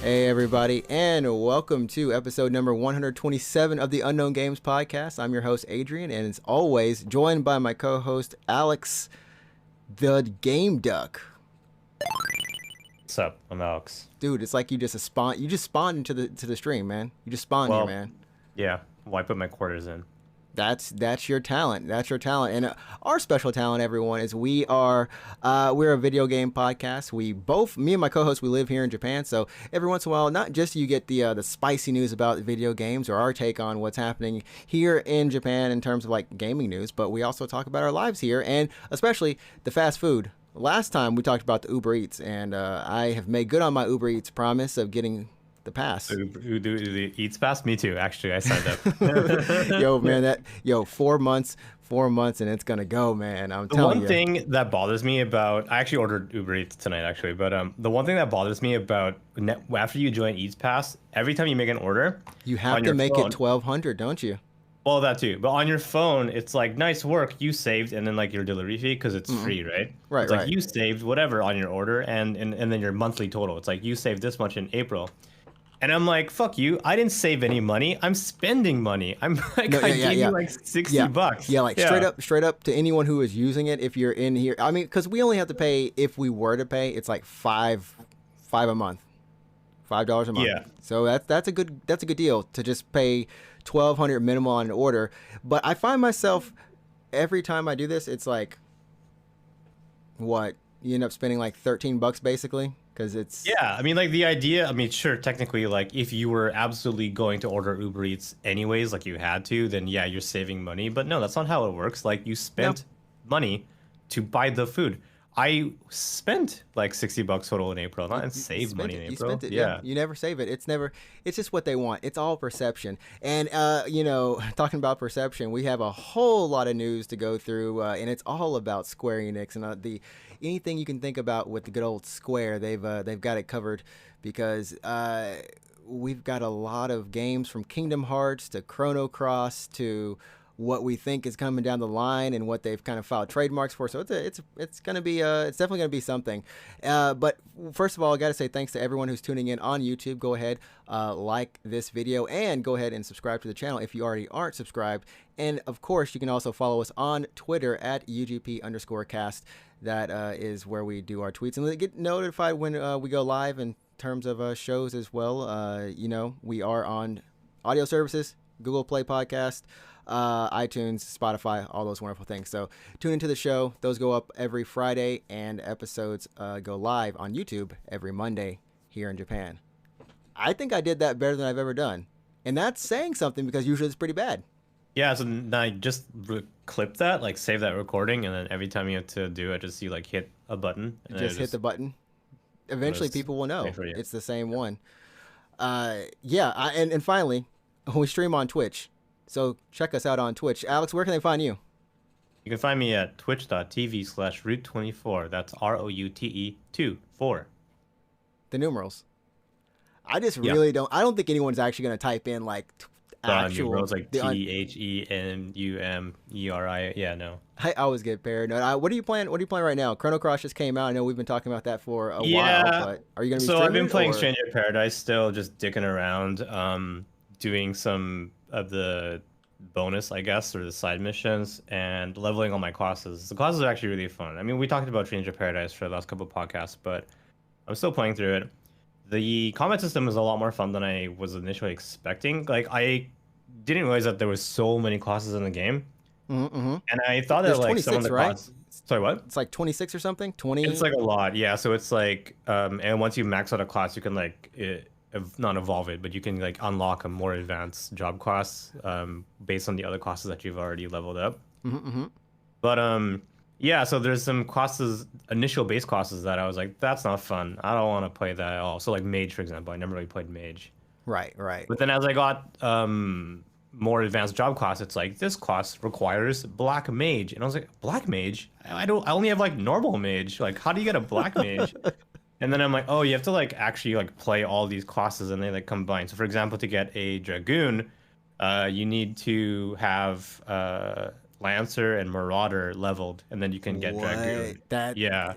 Everybody, and welcome to episode number 127 of the Unknown Games Podcast. I'm your host, Adrian, and as always, joined by my co-host, Alex, the Game Duck. What's up? I'm Alex. Dude, it's like you just spawned into the stream, man. You just spawned here, man. Yeah, well, I put my quarters in. That's your talent. That's your talent. And our special talent, everyone, is we're a video game podcast. Me and my co-host, we live here in Japan. So every once in a while, not just you get the spicy news about video games or our take on what's happening here in Japan in terms of like gaming news, but we also talk about our lives here and especially the fast food. Last time we talked about the Uber Eats, and I have made good on my Uber Eats promise of getting the pass. The Eats pass? Me too, actually. I signed up. Yo, man, 4 months, and it's gonna go, man. I'm telling you. The one thing that bothers me about, I actually ordered Uber Eats tonight, actually, but the one thing that bothers me about after you join Eats Pass, every time you make an order, you have to make it 1,200, don't you? Well, that too. But on your phone, it's like, nice work, you saved, and then like your delivery fee, because it's free, right? Right, it's right. Like you saved whatever on your order, and then your monthly total. It's like you saved this much in April. And I'm like, fuck you. I didn't save any money. I'm spending money. I gave you like 60 bucks. Yeah, like straight up to anyone who is using it. If you're in here, I mean, because we only have to pay, if we were to pay, it's like $5 a month, $5 a month. Yeah. So that's a good deal to just pay $1,200 minimal on an order. But I find myself every time I do this, it's like, what, you end up spending like $13 basically. It's I mean, like the idea, I mean, sure, technically, like if you were absolutely going to order Uber Eats anyways, like you had to, then yeah, you're saving money. But no, that's not how it works. Like you spent money to buy the food. I spent like $60 total in April, not saved money in April. You spent it, yeah. You never save it. It's just what they want. It's all perception. And talking about perception, we have a whole lot of news to go through, and it's all about Square-Enix and anything you can think about with the good old Square. They've got it covered because we've got a lot of games from Kingdom Hearts to Chrono Cross to what we think is coming down the line and what they've kind of filed trademarks for. So it's definitely gonna be something. But first of all, I gotta say thanks to everyone who's tuning in on YouTube. Go ahead, like this video, and go ahead and subscribe to the channel if you already aren't subscribed. And of course, you can also follow us on Twitter at UGP_cast. That is where we do our tweets and get notified when we go live in terms of shows as well. We are on audio services, Google Play Podcast, iTunes, Spotify, all those wonderful things. So tune into the show. Those go up every Friday, and episodes go live on YouTube every Monday here in Japan. I think I did that better than I've ever done. And that's saying something because usually it's pretty bad. Yeah, so now I just clip that, like save that recording, and then every time you have to do it, just hit a button. And just hit the button. Eventually people will know it's the same one. And finally, we stream on Twitch. So check us out on Twitch. Alex, where can they find you? You can find me at twitch.tv/route24. That's ROUTE24. The numerals. I just really don't. I don't think anyone's actually going to type in like actual numerals, like THENUMERI. Yeah, no. I always get paranoid. What are you playing? What are you playing right now? Chrono Cross just came out. I know we've been talking about that for a while. But are you going to be? So I've been playing Stranger Paradise still, just dicking around, doing some of the bonus, I guess, or the side missions, and leveling all my classes. The classes are actually really fun. I mean, we talked about Stranger Paradise for the last couple of podcasts, but I'm still playing through it. The combat system is a lot more fun than I was initially expecting. Like, I didn't realize that there was so many classes in the game. Mm-hmm. And I thought that like some of the classes... Sorry, what? It's like 26 or something? 20? It's like a lot, yeah. So it's like, and once you max out a class, you can like, not evolve it, but you can like unlock a more advanced job class based on the other classes that you've already leveled up. Mm-hmm. But Yeah, so there's some classes, initial base classes that I was like, that's not fun. I don't want to play that at all. So like mage, for example, I never really played mage. Right, right. But then as I got more advanced job class, it's like this class requires black mage, and I was like, black mage? I don't. I only have like normal mage. Like, how do you get a black mage? And then I'm like, oh, you have to like actually like play all these classes, and they like combine. So for example, to get a dragoon, you need to have Lancer and Marauder leveled, and then you can get What? dragoon. That Yeah.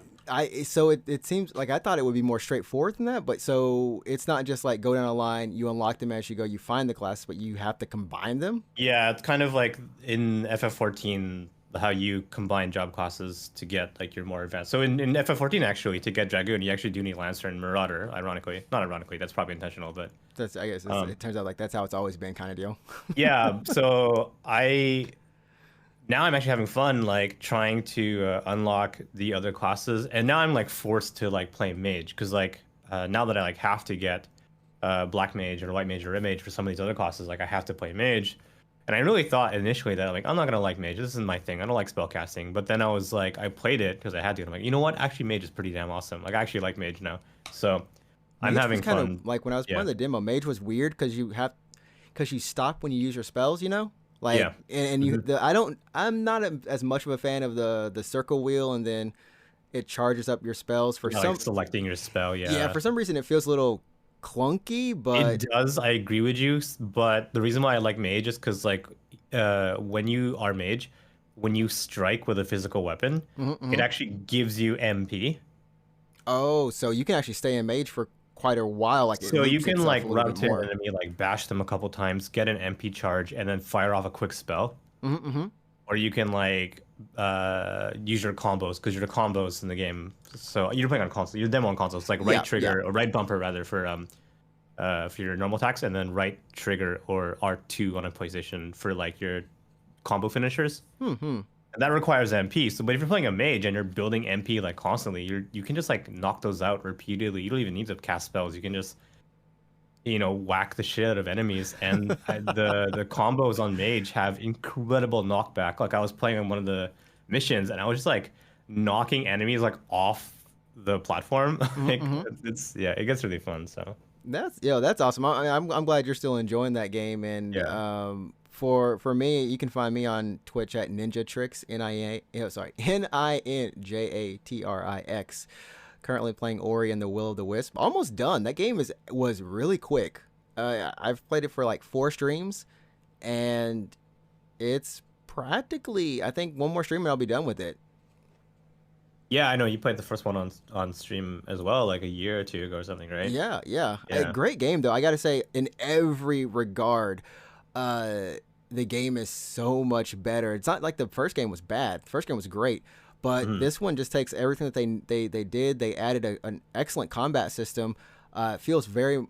so it seems like I thought it would be more straightforward than that, but so it's not just like go down a line, you unlock them as you go, you find the classes, but you have to combine them. Yeah, it's kind of like in FF14 how you combine job classes to get like your more advanced. So in FF14 actually to get Dragoon you actually do need Lancer and Marauder, ironically. Not ironically, that's probably intentional, but That's I guess um it turns out like that's how it's always been kind of deal. yeah, so I now I'm actually having fun like trying to unlock the other classes and now I'm like forced to like play mage because like now that I like have to get black mage or white mage or red mage for some of these other classes like I have to play mage. And I really thought initially that like I'm not gonna like mage. This isn't my thing. I don't like spellcasting. But then I was like, I played it because I had to. And I'm like, you know what? Actually, mage is pretty damn awesome. Like I actually like mage now. So I'm Mage was having kind fun. of like when I was Yeah. playing the demo, Mage was weird because you stop when you use your spells, you know? Like Yeah. and you Hmm. I'm not as much of a fan of the circle wheel and then it charges up your spells for Yeah, like some selecting your spell. yeah, Yeah. for some reason it feels a little clunky, It but does. I agree with you. But the reason why I like mage is because like when you are mage, when you strike with a physical weapon, mhm, it mhm. actually gives you MP. Oh, so you can actually stay in Mage for quite a while, like it So you loops can itself like a little run bit to an more. enemy, like bash them a couple times, get an MP charge, and then fire off a quick spell. Mm-hmm, mm-hmm. Or you can like use your combos because your combos in the game. So you're playing on console. You're demo on console. It's like right Yeah, yeah. trigger or right bumper rather for your normal attacks, and then right trigger or R2 on a PlayStation for like your combo finishers. Hmm. And that requires MP. So, but if you're playing a mage and you're building MP like constantly, you can just like knock those out repeatedly. You don't even need to cast spells. You can just whack the shit out of enemies. And the combos on mage have incredible knockback. Like I was playing on one of the missions, and I was just like knocking enemies like off the platform. Like Mm-hmm. it's yeah, it gets really fun. So That's awesome. I'm glad you're still enjoying that game. And yeah. for me, you can find me on Twitch at NinjaTrix NinjaTrix. Currently playing Ori and the Will of the Wisp. Almost done. That game was really quick. I've played it for like 4 streams, and it's practically I think one more stream and I'll be done with it. Yeah, I know you played the first one on stream as well, like a year or two ago or something, right? Yeah, yeah. A Yeah. great game though. I got to say, in every regard, uh, the game is so much better. It's not like the first game was bad. The first game was great, but Mhm. this one just takes everything that they did. They added an excellent combat system. It feels very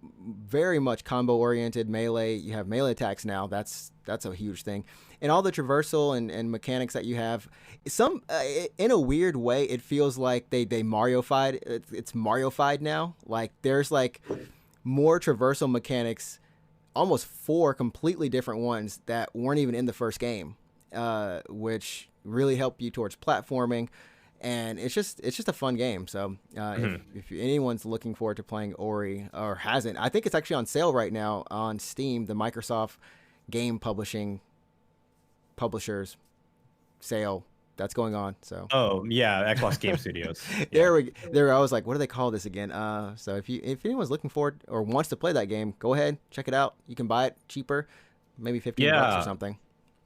much combo oriented melee. You have melee attacks now. That's a huge thing, and all the traversal and mechanics that you have. Some in a weird way, it feels like they Mario-fied. It's Mario-fied now. Like there's like more traversal mechanics, almost 4 completely different ones that weren't even in the first game, which really help you towards platforming. And it's just a fun game. So Mhm. if anyone's looking forward to playing Ori or hasn't, I think it's actually on sale right now on Steam. The Microsoft game publishers sale that's going on. So Oh, yeah, Xbox Game Studios. Yeah. there I was like, what do they call this again? So if anyone's looking forward or wants to play that game, go ahead, check it out. You can buy it cheaper, maybe $15 or Yeah. something.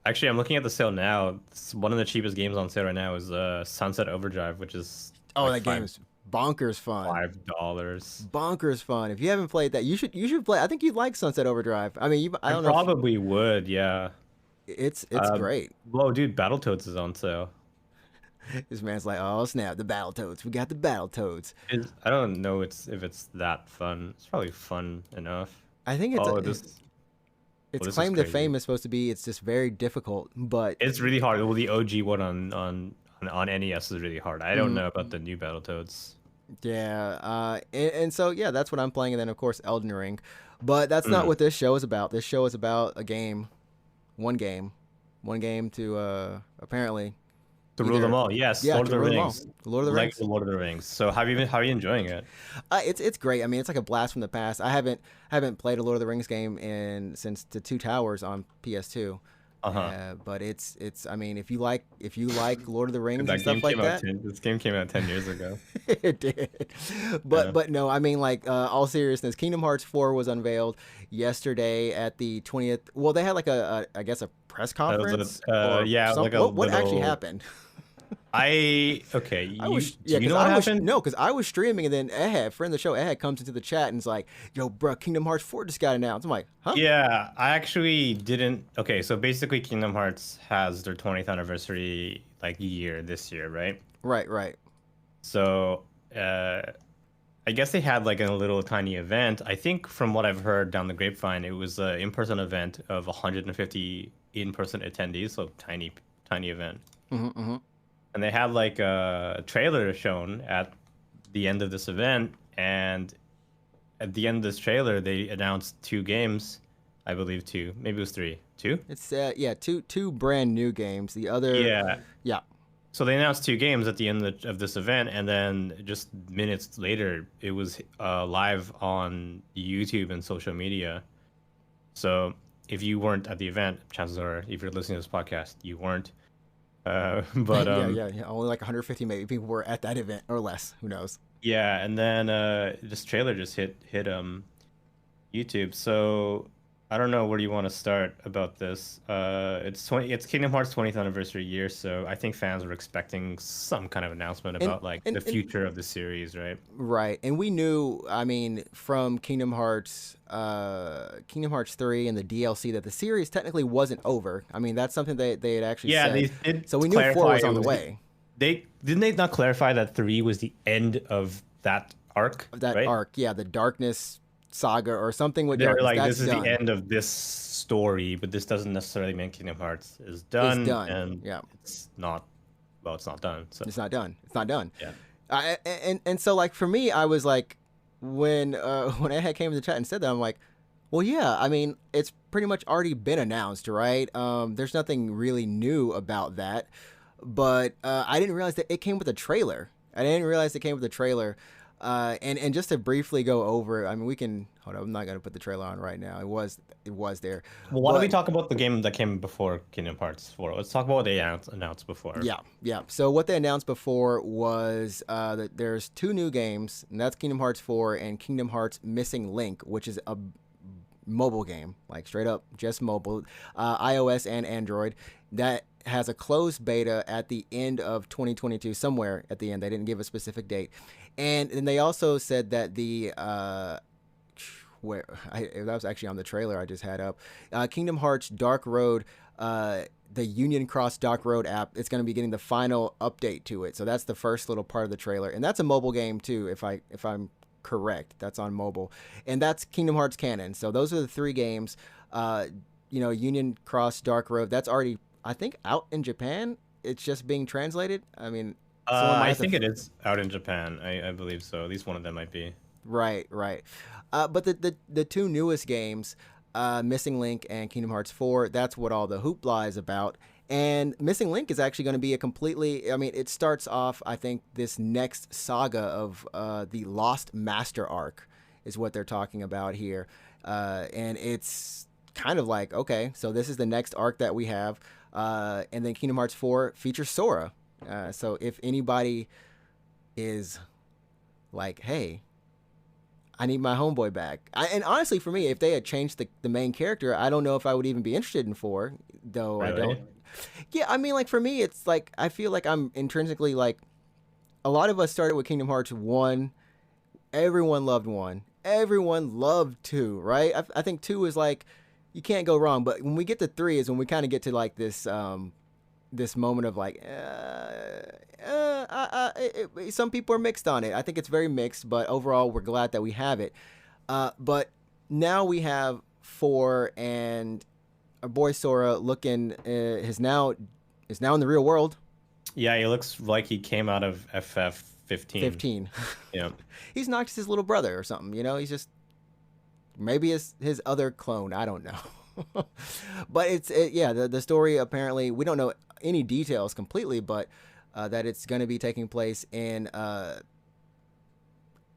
Actually, I'm looking at the sale now. One of the cheapest games on sale right now is Sunset Overdrive, which is Oh, like that game is bonkers fun. $5. Bonkers fun. If you haven't played that, you should play. I think you'd like Sunset Overdrive. I mean, I I don't know if probably would, yeah. it's Uh, great. Whoa, dude, Battletoads is on sale. This man's like, oh snap, the Battletoads. We got the Battletoads. I don't know if it's that fun. It's probably fun enough. I think Oh, its this is claim to crazy. fame is supposed to be it's just very difficult, but It's really hard. Well, the OG one on NES is really hard. I don't mm, know about the new Battletoads. yeah, and so yeah, that's what I'm playing, and then of course Elden Ring, but that's not Mm. what this show is about. This show is about a game, one game, one game to apparently To rule them Either, all. Yes, yeah, Lord of to the rule them all. Rings. Lord of the Lego Rings. Lord of the Rings. So how are you enjoying it? It's great. I mean, it's like a blast from the past. I haven't played a Lord of the Rings game since the Two Towers on PS2. Uh-huh. But it's I mean, if you like Lord of the Rings and That game stuff like came out that, 10 this game came out 10 years ago. it did. But Yeah. but no, I mean, like, all seriousness, Kingdom Hearts 4 was unveiled yesterday at the 20th. Well, they had like I guess a press That was conference or yeah, it was some. like a What actually little happened? okay, I you was do Yeah, you because know what I was happened? no, because I was streaming, and then Ehad, friend of the show, Ehad comes into the chat and is like, "Yo, bro, Kingdom Hearts 4 just got announced." I'm like, "Huh?" Yeah, I actually didn't. Okay, so basically Kingdom Hearts has their 20th anniversary like year this year, right? Right, right. So, uh I guess they had like a little tiny event. I think from what I've heard down the grapevine, it was an in-person event of 150 in-person attendees, so tiny event. Hmm, hmm. And they had like a trailer shown at the end of this event, and at the end of this trailer, they announced two games, I believe two, maybe it was three, two. It's yeah, two brand new games. The other, Yeah. yeah, So they announced two games at the end of this event, and then just minutes later, it was live on YouTube and social media. So if you weren't at the event, chances are, if you're listening to this podcast, you weren't. But yeah. Only like 150 maybe people were at that event or less. Who knows? yeah, and then this trailer just hit YouTube. So I don't know where you want to start about this. It's Kingdom Hearts 20th anniversary year, so I think fans were expecting some kind of announcement And about like and the and future of the series, right? right, and we knew. I mean, from Kingdom Hearts 3 and the DLC that the series technically wasn't over. I mean, that's something they had actually Yeah, said. they did So we knew 4 clarify was it on the was way. they not clarify that 3 was the end of that arc, That right? arc, yeah, the Darkness saga or something with They're darkness. like, That's this is the done. end of this story, but this doesn't necessarily mean Kingdom Hearts is It's done, done. and Yeah, it's not, well, it's not done. So it's not done. It's not done. yeah. And so, like, for me, I was like, when when Ed came in the chat and said that, I'm like, well, yeah. I mean, it's pretty much already been announced, right? There's nothing really new about that, but I didn't realize that it came with a trailer. I didn't realize it came with a trailer. And just to briefly go over, I mean, we can hold on. I'm not gonna put the trailer on right now. It was there, Well, why don't we but talk about the game that came before Kingdom Hearts 4? Let's talk about what they announced before. yeah, yeah. So what they announced before was that there's two new games, and that's Kingdom Hearts 4 and Kingdom Hearts Missing Link, which is a mobile game, like straight up just mobile, iOS and Android. That has a closed beta at the end of 2022, somewhere at the end. They didn't give a specific date, and then they also said that that was actually on the trailer I just had up. Kingdom Hearts Dark Road, the Union Cross Dark Road app, it's going to be getting the final update to it. So that's the first little part of the trailer, and that's a mobile game too, if I'm correct. That's on mobile, and that's Kingdom Hearts canon. So those are the three games. Union Cross Dark Road, that's already, I think, out in Japan. It's just being translated. I mean, someone might I have think it is out in Japan. I believe so. At least one of them might be. Right, right. But the two newest games, Missing Link and Kingdom Hearts 4, that's what all the hoopla is about. And Missing Link is actually going to be a completely, I mean, it starts off, I think, this next saga of the Lost Master arc is what they're talking about here. And it's kind of like, okay, so this is the next arc that we have. And then Kingdom Hearts 4 features Sora. So if anybody is like, hey, I need my homeboy back. And honestly, for me, if they had changed the main character, I don't know if I would even be interested in 4, though. Really? I don't. Yeah, I mean, like, for me, it's like, I feel like I'm intrinsically, like, a lot of us started with Kingdom Hearts 1. Everyone loved 1. Everyone loved 2, right? I think 2 is like, you can't go wrong. But when we get to 3 is when we kind of get to, like, this moment of like, some people are mixed on it. I think it's very mixed, but overall, we're glad that we have it. But now we have 4, and our boy Sora looking is now in the real world. Yeah, he looks like he came out of FF 15. 15. Yeah. He's Noctis' little brother or something. He's just maybe his other clone. I don't know. But yeah, the story, apparently, we don't know any details completely, but that it's going to be taking place in.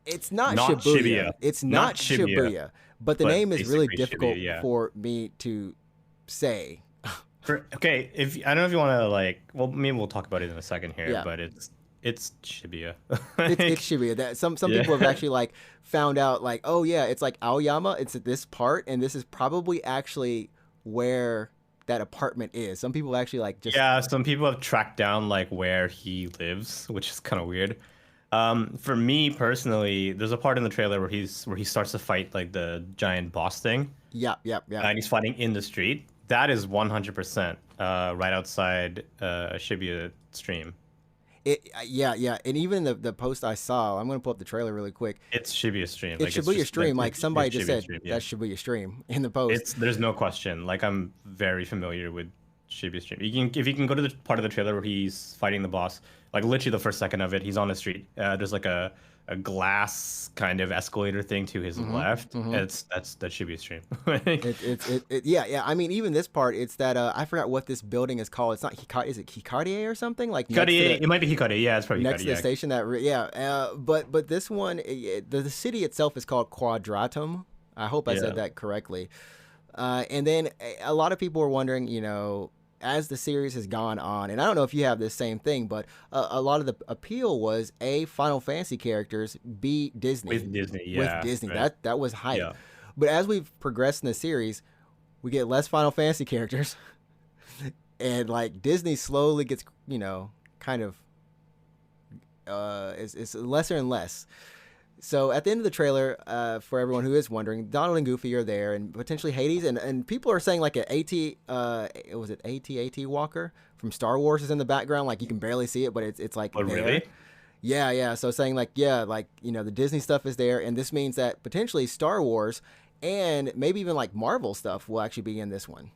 It's not Not Shibuya. Shibuya. It's Not not Shibuya, Shibuya, but the but name is really basically Shibuya. difficult Yeah. for me to say. Okay, if I don't know if you want to like, well, maybe we'll talk about it in a second here, Yeah. but it's Shibuya. It's Like, Shibuya. That some yeah. people have actually like found out like, oh yeah, it's like Aoyama. It's at this part, and this is probably actually where that apartment is. Some people actually like just Yeah, some people have tracked down like where he lives, which is kind of weird. For me personally, there's a part in the trailer where he starts to fight like the giant boss thing, yeah. and he's fighting in the street. That is 100% right outside Shibuya stream. Yeah, and even the post I saw, I'm gonna pull up the trailer really quick. It's Shibuya stream. It's Like it's Shibuya just like stream. Like somebody it's just Shibuya said, stream. Yeah. that's Shibuya stream in the post. It's there's no question. Like I'm very familiar with Shibuya stream. You can if you can go to the part of the trailer where he's fighting the boss, like literally the first second of it, he's on the street. There's like a glass kind of escalator thing to his left. That's Shibuya stream. Yeah. I mean, even this part, it's that I forgot what this building is called. It's not Hikari. Is it Hikarie or something? Like next to Hikari, the, it might be Hikari. Yeah, it's probably next Hikari. to the Yeah. station. But this one, the city itself is called Quadratum. I hope I Yeah. said that correctly. And then a lot of people are wondering, as the series has gone on, and I don't know if you have this same thing, but a lot of the appeal was A, Final Fantasy characters, B, Disney. With Disney, yeah. With Disney. Right. That was hype. Yeah. But as we've progressed in the series, we get less Final Fantasy characters. And like Disney slowly gets, kind of it's lesser and less. So at the end of the trailer, for everyone who is wondering, Donald and Goofy are there, and potentially Hades, and people are saying like an was it AT Walker from Star Wars is in the background, like you can barely see it, but it's like Oh, there. really? Yeah. So saying like the Disney stuff is there, and this means that potentially Star Wars and maybe even like Marvel stuff will actually be in this one.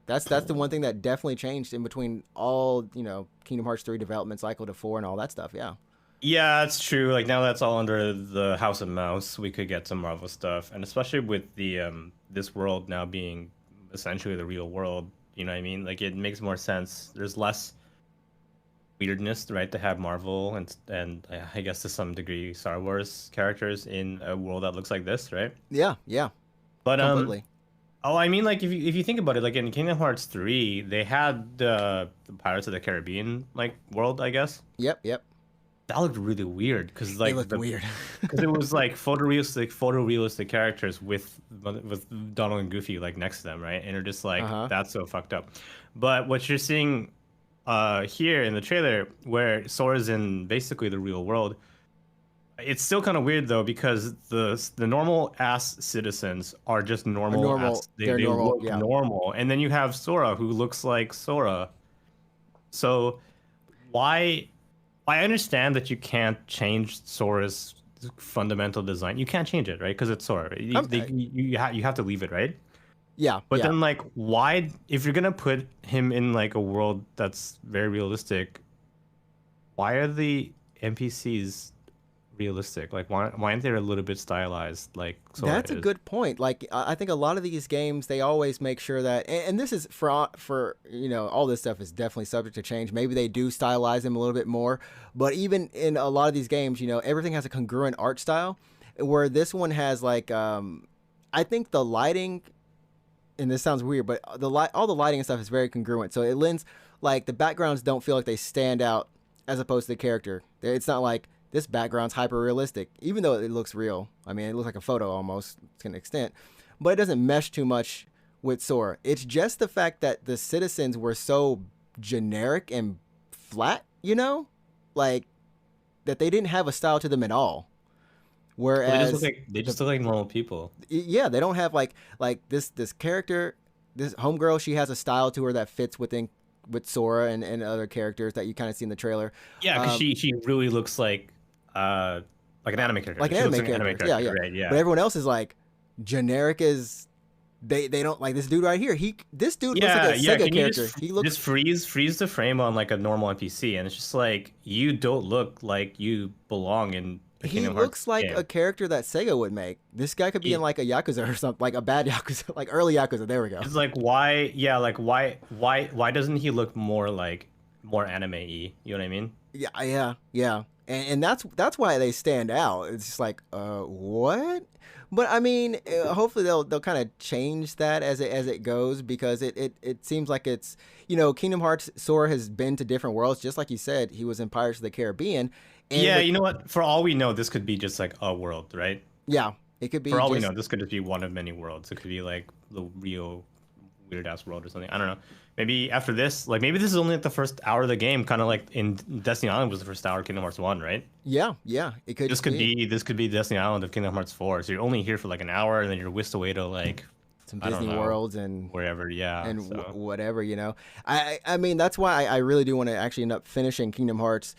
That's the one thing that definitely changed in between all Kingdom Hearts 3 development cycle to 4 and all that stuff. Yeah. Yeah, it's true. Like now that's all under the House of Mouse, we could get some Marvel stuff, and especially with the this world now being essentially the real world. You know what I mean? Like it makes more sense. There's less weirdness, right, to have Marvel and I guess to some degree Star Wars characters in a world that looks like this, right? Yeah. But Completely. oh, I mean, like if you think about it, like in Kingdom Hearts 3, they had the Pirates of the Caribbean like world, I guess. Yep. That looked really weird because like It looked weird. because it was like photorealistic characters with Donald and Goofy like next to them, right? And they're just like that's so fucked up. But what you're seeing here in the trailer, where Sora's in basically the real world, it's still kind of weird though because the normal ass citizens are just normal. They normal, look yeah. normal, and then you have Sora who looks like Sora. So why? I understand that you can't change Sora's fundamental design. You can't change it, right? Because it's Sora. You have to leave it, right? Yeah. But then, like, why? If you're gonna put him in like a world that's very realistic, why are the NPCs realistic? Like, why aren't they a little bit stylized? Like, Sora That's a is? good point. Like, I think a lot of these games, they always make sure that, and this is for all this stuff is definitely subject to change. Maybe they do stylize them a little bit more, but even in a lot of these games, everything has a congruent art style. Where this one has like, I think the lighting, and this sounds weird, but all the lighting and stuff is very congruent. So it lends, like, the backgrounds don't feel like they stand out as opposed to the character. It's not like this background's hyper realistic, even though it looks real. I mean, it looks like a photo almost to an extent, but it doesn't mesh too much with Sora. It's just the fact that the citizens were so generic and flat, like that they didn't have a style to them at all. Whereas they just look like normal people. Yeah, they don't have like this character, this homegirl. She has a style to her that fits with Sora and other characters that you kind of see in the trailer. Yeah, because she really looks like an anime character. Like an anime character. Yeah. Right, yeah. But everyone else is like generic as they don't like this dude right here. This dude looks like a Sega character. He looks just freeze the frame on like a normal NPC, and it's just like you don't look like you belong in a He Kingdom Hearts looks like game. a character that Sega would make. This guy could be in It, like a Yakuza or something, like a bad Yakuza, like early Yakuza. There we go. it's like why, yeah, like why doesn't he look more like more anime-y? You know what I mean? Yeah. And that's why they stand out. It's just like, what? But I mean, hopefully they'll kind of change that as it goes, because it seems like it's, Kingdom Hearts, Sora has been to different worlds, just like you said. He was in Pirates of the Caribbean, and Yeah, you know what? For all we know, this could be just like a world, right? yeah, it could For be all we know, just this could just be one of many worlds. It could be like the real weird ass world or something. I don't know. Maybe after this, like maybe this is only like the first hour of the game, kind of like in Destiny Island was the first hour of Kingdom Hearts 1, right? yeah. It could This just could be be this could be Destiny Island of Kingdom Hearts 4. So you're only here for like an hour, and then you're whisked away to like some I don't Disney know worlds and wherever. Yeah. So whatever. I mean, that's why I really do want to actually end up finishing Kingdom Hearts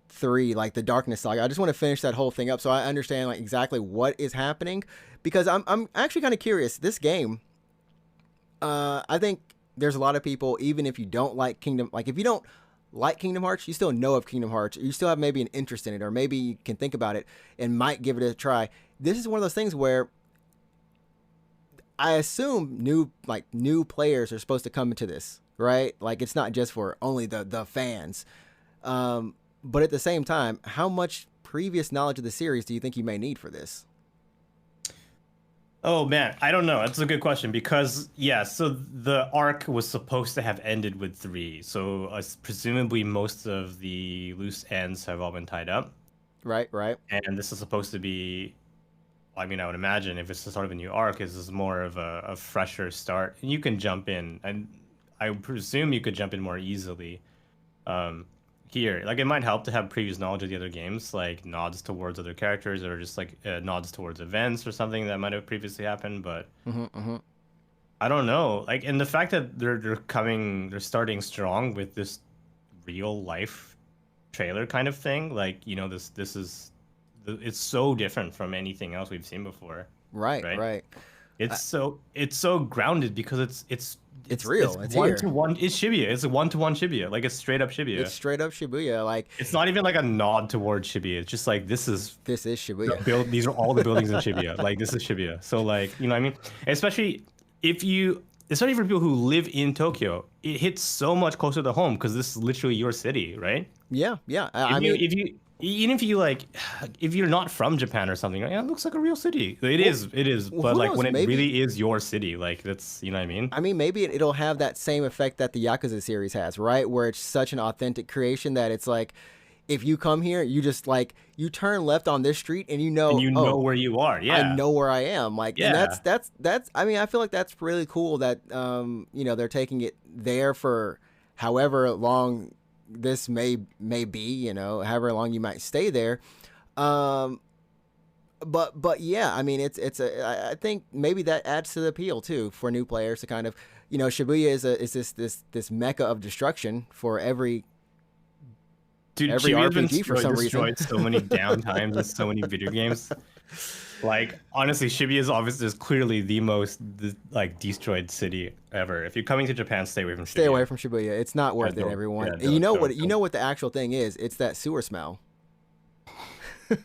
3, like the Darkness Saga. I just want to finish that whole thing up so I understand like exactly what is happening, because I'm actually kind of curious. This game, I think there's a lot of people, even if you don't like if you don't like Kingdom Hearts, you still know of Kingdom Hearts, you still have maybe an interest in it, or maybe you can think about it and might give it a try. This is one of those things where I assume new players are supposed to come into this, right? Like it's not just for only the fans. But at the same time, how much previous knowledge of the series do you think you may need for this? oh man, I don't know. That's a good question because yeah, so the arc was supposed to have ended with 3. So presumably most of the loose ends have all been tied up. Right. And this is supposed to be, I mean, I would imagine if it's the start of a new arc, is more of a fresher start. And you can jump in, and I presume you could jump in more easily. Here, like it might help to have previous knowledge of the other games, like nods towards other characters, or just like nods towards events or something that might have previously happened. But I don't know. Like, and the fact that they're starting strong with this real life trailer kind of thing, like this is it's so different from anything else we've seen before. Right. It's so grounded because It's real. It's one here. to one. It's Shibuya. It's a one-to-one Shibuya. Like it's straight up Shibuya. It's straight up Shibuya. Like It's not even like a nod towards Shibuya. It's just like this is Shibuya. these are all the buildings in Shibuya. Like this is Shibuya. So like what I mean? Especially for people who live in Tokyo, it hits so much closer to home because this is literally your city, right? Yeah. Even if you're not from Japan or something, yeah, it looks like a real city. It is. Well, but who like knows? when it Maybe- really is your city, like that's what I mean. I mean, maybe it'll have that same effect that the Yakuza series has, right? Where it's such an authentic creation that it's like, if you come here, you just like you turn left on this street and you know, know where you are. Yeah, I know where I am. Like, Yeah. and that's. I mean, I feel like that's really cool that they're taking it there for however long this may be, however long you might stay there. But yeah, I mean, I think maybe that adds to the appeal too for new players to kind of, Shibuya is this mecca of destruction for every Shibuya's been RPG for some reason. destroyed so many downtimes in so many video games. Like honestly, Shibuya is clearly the most destroyed city ever. If you're coming to Japan, stay away from Shibuya. Stay away from Shibuya. It's not worth it, everyone. Yeah, And you know don't. what the actual thing is? It's that sewer smell.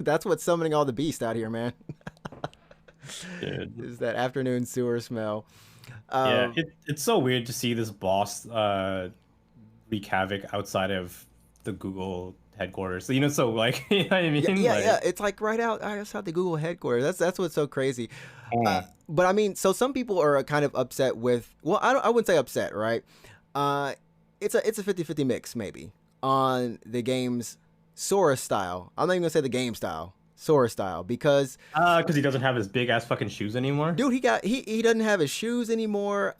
That's what's summoning all the beasts out here, man. Dude. Is that afternoon sewer smell. Yeah, it's so weird to see this boss wreak havoc outside of the Google headquarters. So, so like, you know what I mean? Yeah. It's like right outside the Google headquarters. That's what's so crazy. But I mean, so some people are kind of upset with. Well, I wouldn't say upset, right? It's a 50-50 mix maybe on the game's Sora style. I'm not even gonna say the game style. Sora style, because he doesn't have his big ass fucking shoes anymore. Dude, he doesn't have his shoes anymore.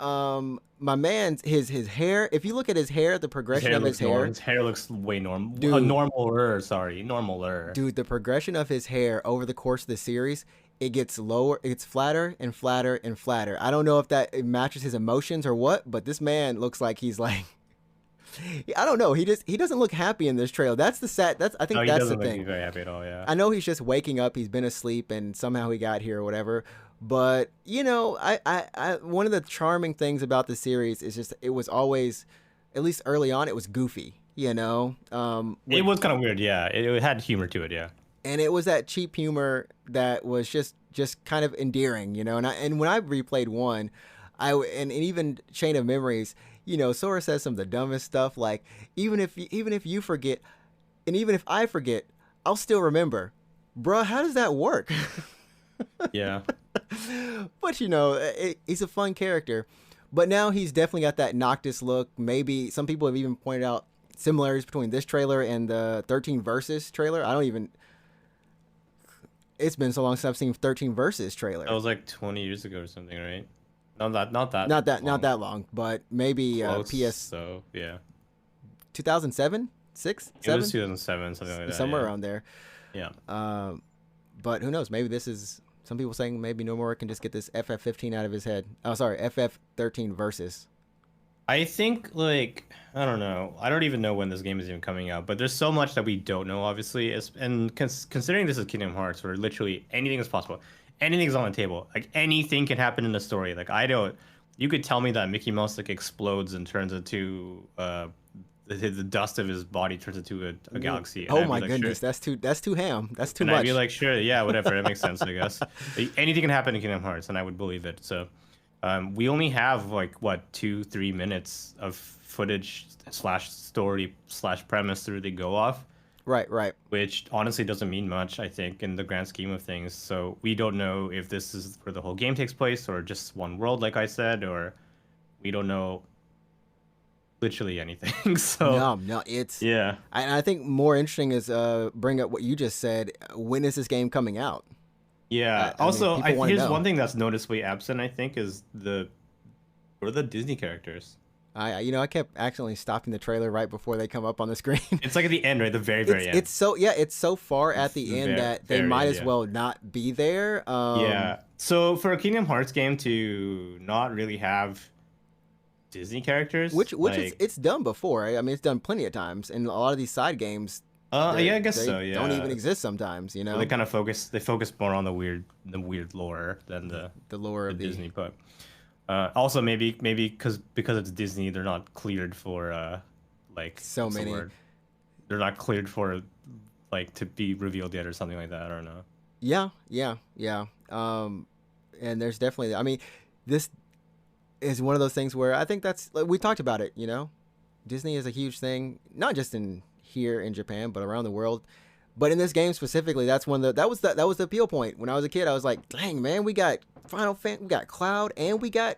My man's his hair. If you look at his hair, the progression of his hair. His hair looks way normal. Dude. Normaler. Dude, the progression of his hair over the course of the series, it gets lower, it's flatter and flatter and flatter. I don't know if it matches his emotions or what, but this man looks like he's like, I don't know. He doesn't look happy in this trailer. That's the sad. I think that's the thing. Look very happy at all. Yeah. I know he's just waking up. He's been asleep, and somehow he got here or whatever. But I one of the charming things about the series is just it was always, at least early on, it was goofy. you know. It was kind of weird, yeah. It had humor to it, yeah. And it was that cheap humor that was just kind of endearing, you know. And when I replayed one, and even Chain of Memories, you know, Sora says some of the dumbest stuff, like even if you forget, and even if I forget, I'll still remember. Bruh, how does that work? Yeah. But you know, he's a fun character. But now he's definitely got that Noctis look. Maybe some people have even pointed out similarities between this trailer and the 13 Versus trailer. I don't even. It's been so long since I've seen 13 Versus trailer. That was like 20 years ago or something, right? Not that Not long. that long, but maybe Close, PS so yeah. 2007, 6, It was 7, 2007, something like that. somewhere Yeah. around there. Yeah. But who knows? Maybe this is some people saying maybe Nomura can just get this FF15 out of his head. Oh, sorry, FF13 Versus. I think, like, I don't know. I don't even know when this game is even coming out, but there's so much that we don't know, obviously. And considering this is Kingdom Hearts, where literally anything is possible, anything's on the table. Like, anything can happen in the story. Like, I don't. You could tell me that Mickey Mouse like explodes and turns into the dust of his body turns into a galaxy. And Oh I'd be my like, goodness, sure. that's too ham. That's too And much. I'd be like, sure, yeah, whatever. That makes sense, I guess. Anything can happen in Kingdom Hearts, and I would believe it. So. We only have like what 2-3 minutes of footage slash story slash premise to really go off, Right. which honestly doesn't mean much, I think, in the grand scheme of things. So we don't know if this is where the whole game takes place or just one world, like I said, or we don't know literally anything. So No, it's. yeah. I think more interesting is bring up what you just said. When is this game coming out? Yeah. I mean, Also, people want to here's know. one thing that's noticeably absent, I think, is what are the Disney characters? I kept accidentally stopping the trailer right before they come up on the screen. It's like at the end, right? The very, very end. It's so far at the end that they might as yeah. well not be there. Yeah. So for a Kingdom Hearts game to not really have Disney characters, which like, is it's done before. Right? I mean, it's done plenty of times, and a lot of these side games. yeah, I guess they so. Yeah. don't even exist sometimes. You know, They kind of focus more on the weird lore than the lore of Disney. But also maybe because it's Disney, they're not cleared for like so what's the many. word? They're not cleared for like to be revealed yet or something like that. I don't know. Yeah. And there's definitely. I mean, this is one of those things where I think that's like, we talked about it. You know, Disney is a huge thing, not just in here in Japan, but around the world. But in this game specifically, that's one that was the appeal point. When I was a kid, I was like, "Dang man, we got we got Cloud, and we got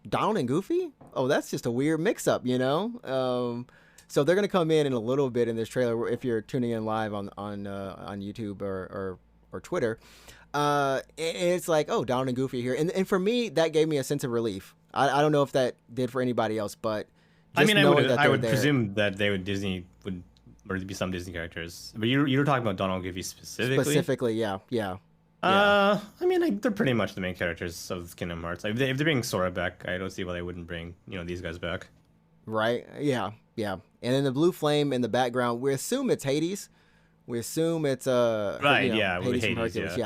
Donald and Goofy. Oh, that's just a weird mix-up, you know." So they're gonna come in a little bit in this trailer. If you're tuning in live on YouTube or Twitter, and it's like, oh, Donald and Goofy are here, and for me, that gave me a sense of relief. I don't know if that did for anybody else, but I mean, I would there. presume that Disney would, or there'd be some Disney characters. But you were talking about Donald Goofy specifically. Specifically, yeah. I mean, like, they're pretty much the main characters of Kingdom Hearts. If they bring Sora back, I don't see why they wouldn't bring these guys back. Right? Yeah. And then the blue flame in the background, we assume it's Hades. We assume it's right. Yeah, Hades from Hades, Hercules.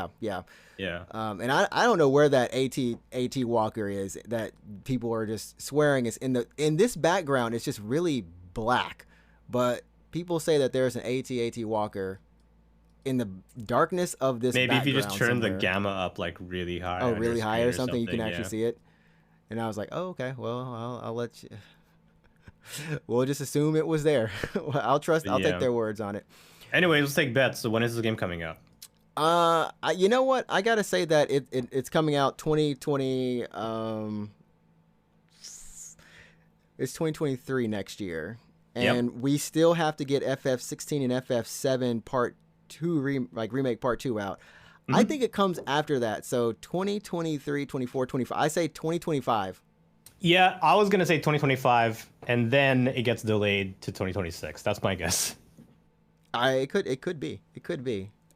yeah. And I don't know where that AT Walker is that people are just swearing is in this background. It's just really black, but people say that there's an AT Walker in the darkness of this. Maybe if you just turn somewhere. the gamma up like really high. Oh, really high or something, you can actually yeah. see it. And I was like, oh, okay. Well, I'll let you. We'll just assume it was there. I'll take their words on it. Anyway, let's take bets. So when is this game coming out? You know what? I gotta say that it's coming out 2020. It's 2023 next year, and we still have to get FF16 and FF7 Part 2 remake Part 2 out. Mm-hmm. I think it comes after that. So 2023, 24, 25. I say 2025. Yeah, I was gonna say 2025, and then it gets delayed to 2026. That's my guess. It could be.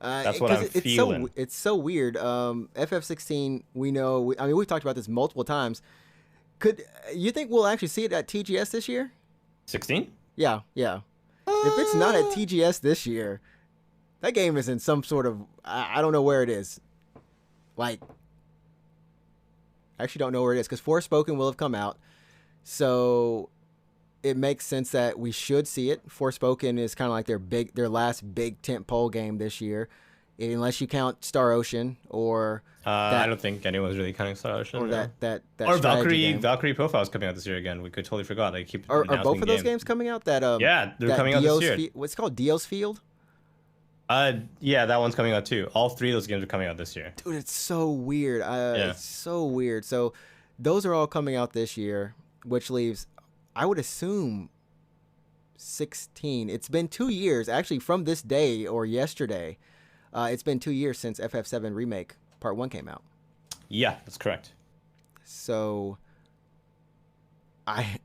That's what I'm feeling. It's so weird. FF16, we know. I mean, we've talked about this multiple times. Could you think we'll actually see it at TGS this year? 16? Yeah. If it's not at TGS this year, that game is in some sort of I don't know where it is. Like, I actually don't know where it is because Forspoken will have come out. So it makes sense that we should see it. Forspoken is kind of like their last big tentpole game this year, unless you count Star Ocean or I that don't think anyone's really counting Star Ocean. or No. that Or strategy game. Valkyrie Profile is coming out this year again. We could totally forgot. They keep Are announcing both of those games. games coming out? That Yeah, they're that coming out this year. What's it called? Dios Field. Yeah, that one's coming out too. All three of those games are coming out this year. Dude, it's so weird. Yeah. It's so weird. So those are all coming out this year, which leaves, I would assume, 16. It's been 2 years actually from this day or yesterday. It's been 2 years since FF7 Remake Part 1 came out. Yeah, that's correct. So I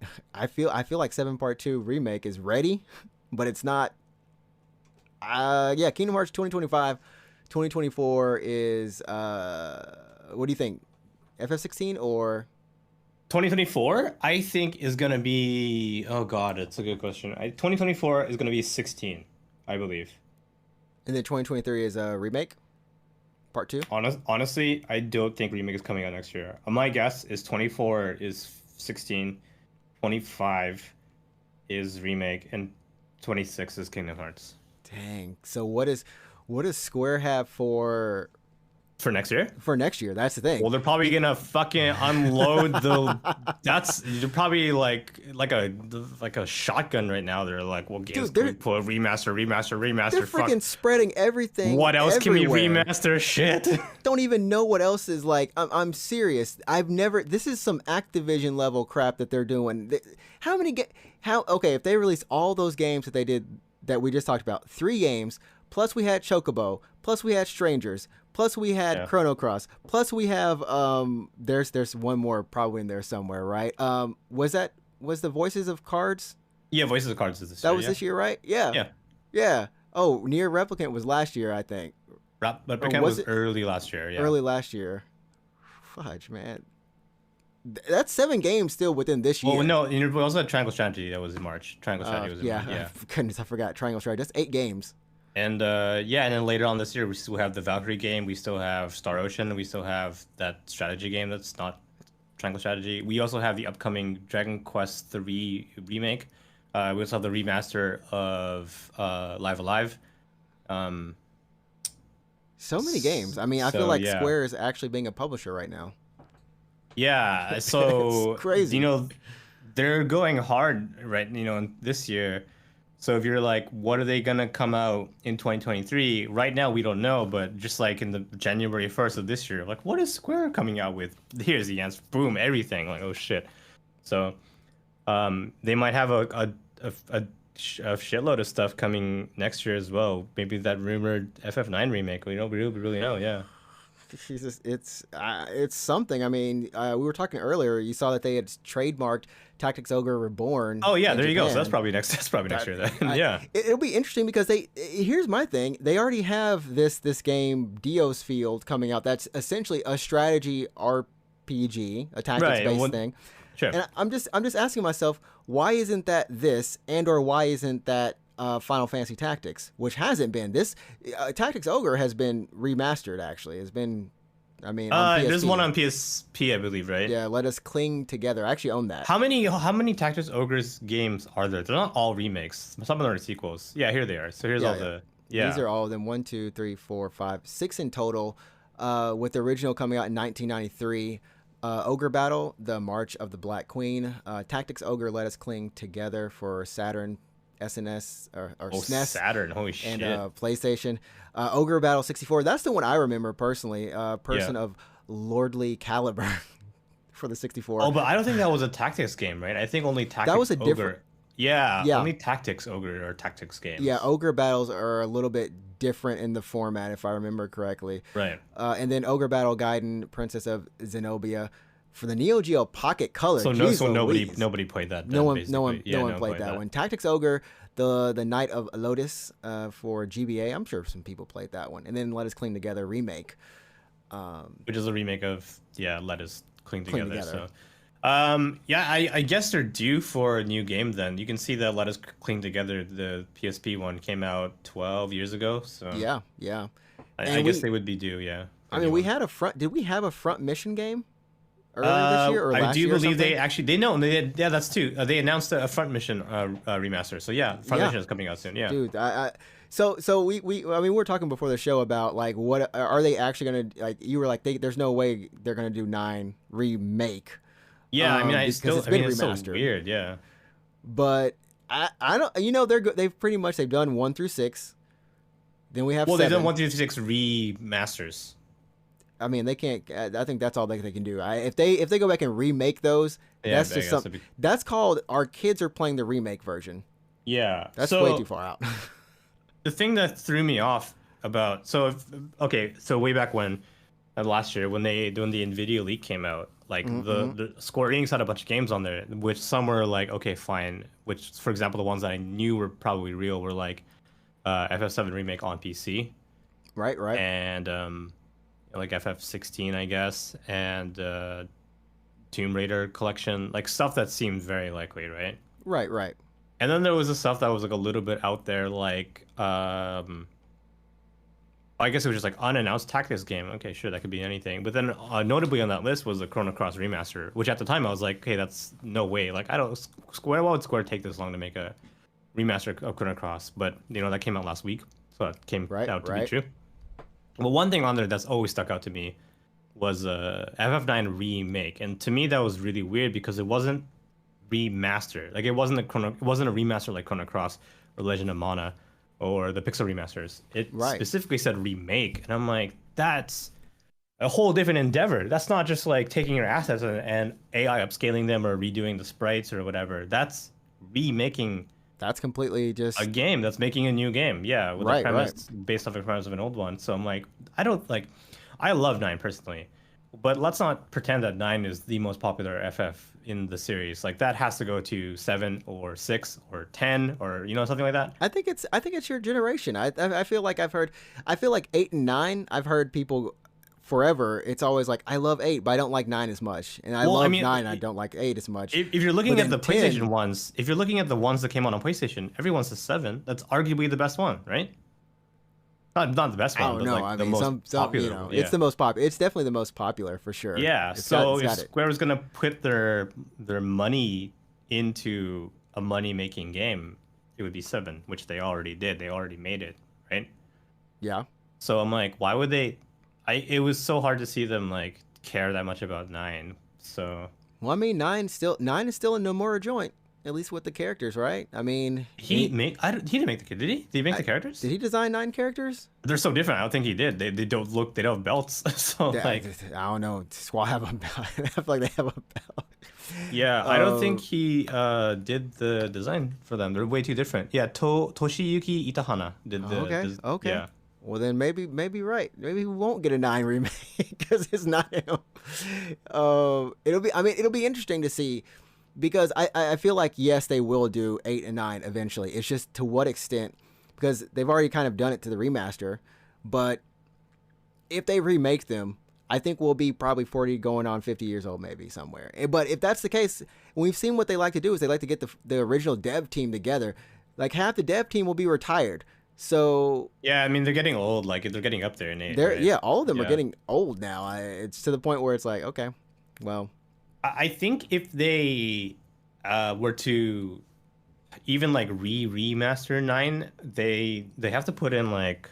feel like 7 Part 2 Remake is ready, but it's not. Yeah, Kingdom Hearts 2025, 2024 is what do you think? FF16 or 2024, I think is gonna be. Oh God, it's a good question. 2024 is gonna be 16, I believe. and then 2023 is a remake Part 2? Honestly, I don't think remake is coming out next year. My guess is 24 is 16, 25 is remake, and 26 is Kingdom Hearts. Dang. So what does Square have for For next year? That's the thing. Well, they're probably gonna fucking unload the. They're probably like a shotgun right now. They're like, well, games Dude, can put remaster. They're freaking spreading everything. What else everywhere. can we remaster? Shit. Don't even know what else is like. I'm serious. I've never. This is some Activision level crap that they're doing. How many? Okay, if they release all those games that they did that we just talked about, 3 games. Plus we had Chocobo. Plus we had Strangers. Plus we had Chrono Cross. Plus we have there's one more probably in there somewhere, right? Was the Voices of Cards? Yeah, Voices of Cards is this year. That was this year, right? Yeah. Yeah. Oh, Near Replicant was last year, I think. Replicant was early last year. Yeah. Early last year. Fudge, man. That's 7 games still within this year. Well, no, we also had Triangle Strategy that was in March. Triangle Strategy was in March. Yeah. Goodness, I forgot Triangle Strategy. That's 8 games. And and then later on this year, we still have the Valkyrie game. We still have Star Ocean. We still have that strategy game that's not Triangle Strategy. We also have the upcoming Dragon Quest III remake. We also have the remaster of Live Alive. So many games. I mean, I feel like Square is actually being a publisher right now. Yeah, so it's crazy. They're going hard this year. So if you're like, what are they gonna come out in 2023? Right now we don't know, but just like in the January 1st of this year, like what is Square coming out with? Here's the answer. Boom, everything. Like, oh shit. So they might have a shitload of stuff coming next year as well. Maybe that rumored FF9 remake. We don't really know. Yeah. Jesus, it's something. I mean, we were talking earlier. You saw that they had trademarked Tactics Ogre Reborn. Oh yeah, there you go. So that's probably next year then. Yeah. It'll be interesting because here's my thing. They already have this game Dios Field coming out. That's essentially a strategy RPG, a tactics based thing. Sure. And I'm just asking myself, why isn't that this, and or why isn't that Final Fantasy Tactics, which hasn't been this Tactics Ogre has been remastered. Actually, has been. I mean, on PSP. There's one on PSP, I believe, right? Yeah, Let Us Cling Together. I actually own that. How many Tactics Ogres games are there? They're not all remakes. Some of them are sequels. Yeah, here they are. So here's all the. Yeah. These are all of them. 1, 2, 3, 4, 5, 6 in total. With the original coming out in 1993. Ogre Battle, The March of the Black Queen. Tactics Ogre, Let Us Cling Together for Saturn. SNS or SNES, Saturn, holy shit, and PlayStation. Ogre Battle 64. That's the one I remember personally. Person of Lordly Caliber for the 64. Oh, but I don't think that was a tactics game, right? I think only Tactics. That was a Ogre. different. Yeah, only Tactics Ogre or Tactics games. Yeah, Ogre Battles are a little bit different in the format, if I remember correctly. Right. And then Ogre Battle Gaiden, Princess of Zenobia. For the Neo Geo Pocket Color, so nobody played that. No one played that one. Tactics Ogre, the Knight of Lotus for GBA. I'm sure some people played that one. And then Let Us Cling Together remake, which is a remake of Let Us Cling Together. So, I guess they're due for a new game. Then you can see that Let Us Cling Together, the PSP one, came out 12 years ago. So yeah. I guess they would be due. Yeah. I mean, we had a front. Did we have a front mission game? earlier this year or I last do year or believe something? they actually they know they did, yeah, that's too. They announced a front mission remaster. So yeah, front Yeah, mission is coming out soon. Yeah. dude. So we I mean, we were talking before the show about like what are they actually gonna like? You were like, there's no way they're gonna do 9 remake, Yeah, I mean, because it's I been mean, it's so remastered. weird. Yeah. But I don't, you know, they've pretty much they've done 1 through 6. Then we have Well, they've done 7. 1 through 6 remasters. I mean, they can't. I think that's all they can do. If they go back and remake those, Yeah, that's I just guess some. That's called our kids are playing the remake version. yeah. That's way too So far out. the thing that threw me off about okay, so way back when last year when the Nvidia leak came out, like Mm-hmm. the Square Enix had a bunch of games on there, which some were like okay fine, which for example the ones that I knew were probably real were like FF7 remake on PC Right, right, and like FF16 I guess and Tomb Raider collection, like stuff that seemed very likely, right? right, right. And then there was the stuff that was like a little bit out there, like I guess it was just like unannounced tactics game. Okay, sure, that could be anything. But then notably on that list was the Chrono Cross remaster, which at the time I was like, okay, that's no way. Like I don't Square. Why would Square take this long to make a remaster of Chrono Cross? But you know that came out last week, so it came Right, out to be right. true. Well, one thing on there that's always stuck out to me was FF9 remake, and to me that was really weird because it wasn't remastered. Like it wasn't it wasn't a remaster like Chrono Cross or Legend of Mana or the Pixel remasters. It Right. specifically said remake, and I'm like, that's a whole different endeavor. That's not just like taking your assets and AI upscaling them or redoing the sprites or whatever. That's remaking That's completely a just game. That's making a new game. Yeah, with a right, right. premise based off the premise of an old one. So I'm like, I don't like. I love 9 personally, but let's not pretend that 9 is the most popular FF in the series. Like that has to go to 7 or 6 or 10 or something like that. I think it's your generation. I feel like I feel like 8 and 9. I've heard people forever. It's always like I love 8, but I don't like 9 as much, and I Well, I love mean, 9. I don't like 8 as much. If you're looking But at then the PlayStation 10, ones, if you're looking at the ones that came out on PlayStation, everyone's a 7. That's arguably the best one, right? Not the best I one, don't but know. like I the mean, most some popular you know, one. it's Yeah. the most popular. It's definitely the most popular for sure. Yeah. It's So if got it. Square was gonna put their money into a money making game, it would be 7, which they already did. They already made it, right? Yeah. So I'm like, why would they? It was so hard to see them like care that much about 9. So Well, I mean, 9 is still a Nomura joint, at least with the characters, right? I mean, he didn't make the kid, did he? Did he make the characters? did he design 9 characters? They're so different. I don't think he did. They don't look. They don't have belts. So Yeah, like, I don't know. Squall have a belt. I feel like they have a belt. yeah, I don't think he did the design for them. They're way too different. Yeah, Toshiyuki Itahana did the. Okay. Okay. Yeah. Well, then maybe right. Maybe we won't get a 9 remake because it's not him. It'll be interesting to see because I feel like yes they will do 8 and 9 eventually. It's just to what extent, because they've already kind of done it to the remaster, but if they remake them, I think we'll be probably 40 going on 50 years old maybe somewhere. But if that's the case, we've seen what they like to do is they like to get the original dev team together. Like half the dev team will be retired. So Yeah, I mean they're getting old. Like they're getting up there in age. they're Right? yeah, all of them are Yeah. getting old now. It's to the point where it's like, okay, well, I think if they were to even like remaster 9, they have to put in like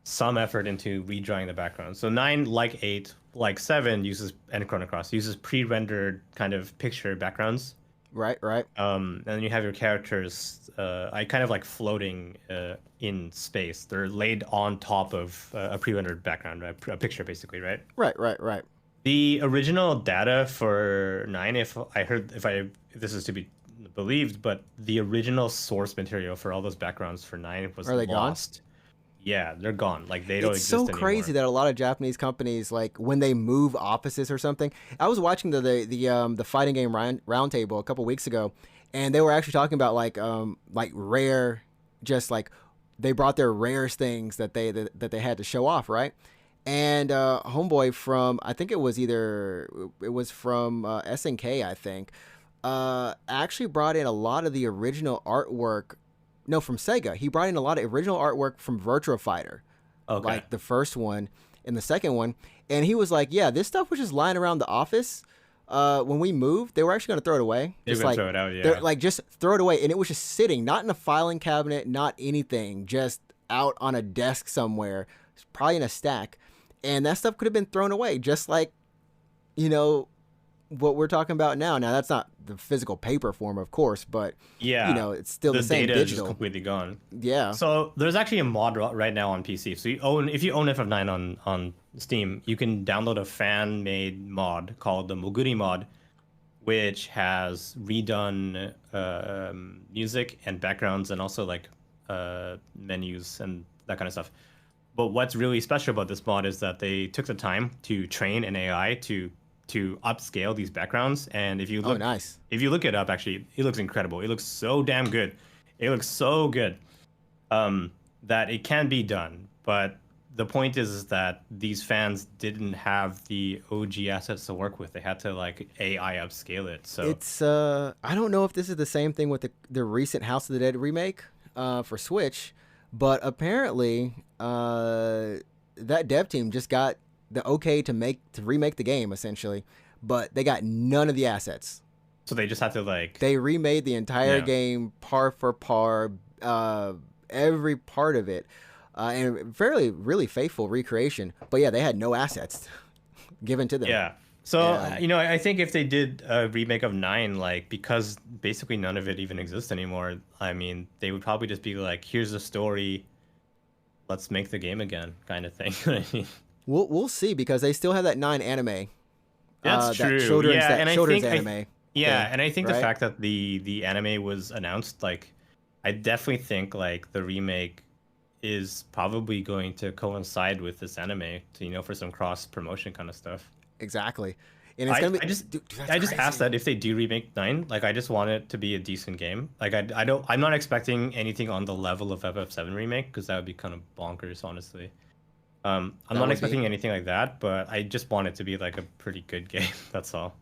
some effort into redrawing the background. So 9, like 8, like 7 uses and Chrono Cross uses pre-rendered kind of picture backgrounds. right. And then you have your characters, I kind of like floating in space. They're laid on top of a pre-rendered background, right? A picture basically, right? Right. The original data for 9, if this is to be believed, but the original source material for all those backgrounds for 9 was Are they gone? lost. Yeah, they're gone. Like they don't It's exist so anymore. crazy that a lot of Japanese companies, like when they move offices or something. I was watching the fighting game roundtable a couple weeks ago, and they were actually talking about like rare, just like they brought their rarest things that they had to show off, right? And homeboy from I think it was from SNK, I think, actually brought in a lot of the original artwork. No, from Sega. He brought in a lot of original artwork from Virtua Fighter, Okay. like the first one and the second one. And he was like, "Yeah, this stuff was just lying around the office, when we moved, they were actually going to throw it away. You're Just gonna like throw it out, they're yeah. like just throw it away, and it was just sitting, not in a filing cabinet, not anything, just out on a desk somewhere, probably in a stack, and that stuff could have been thrown away, just like you know what we're talking about now. Now that's not the physical paper form, of course, but Yeah, it's still the the same data is just digital. completely gone. Yeah. So there's actually a mod right now on PC. So if you own FF9 on Steam, you can download a fan-made mod called the Moguri mod, which has redone music and backgrounds and also like menus and that kind of stuff. But what's really special about this mod is that they took the time to train an AI to upscale these backgrounds. And Oh, nice. if you look it up, actually, it looks incredible. It looks so damn good. It looks so good that it can be done. But the point is that these fans didn't have the OG assets to work with. They had to like AI upscale it. So It's I don't know if this is the same thing with the recent House of the Dead remake for Switch, but apparently that dev team just got the okay to remake the game essentially, but they got none of the assets. so they just had to like They remade the entire yeah. game par for par, every part of it, and fairly really faithful recreation. But yeah, they had no assets given to them. Yeah. So, And I think if they did a remake of 9, like, because basically none of it even exists anymore, I mean, they would probably just be like, here's the story, let's make the game again, kind of thing. You know what I mean? we'll see because they still have that 9 anime, That's true. that children's anime yeah, thing, and I think the right? fact that the anime was announced, like, I definitely think, like, the remake is probably going to coincide with this anime to, for some cross promotion kind of stuff. Exactly. And it's gonna be. I just Dude, that's I just crazy. asked that if they do remake 9, like I just want it to be a decent game. Like I don't I'm not expecting anything on the level of FF7 remake because that would be kind of bonkers, honestly. I'm That not would be. expecting anything like that, but I just want it to be like a pretty good game. That's all.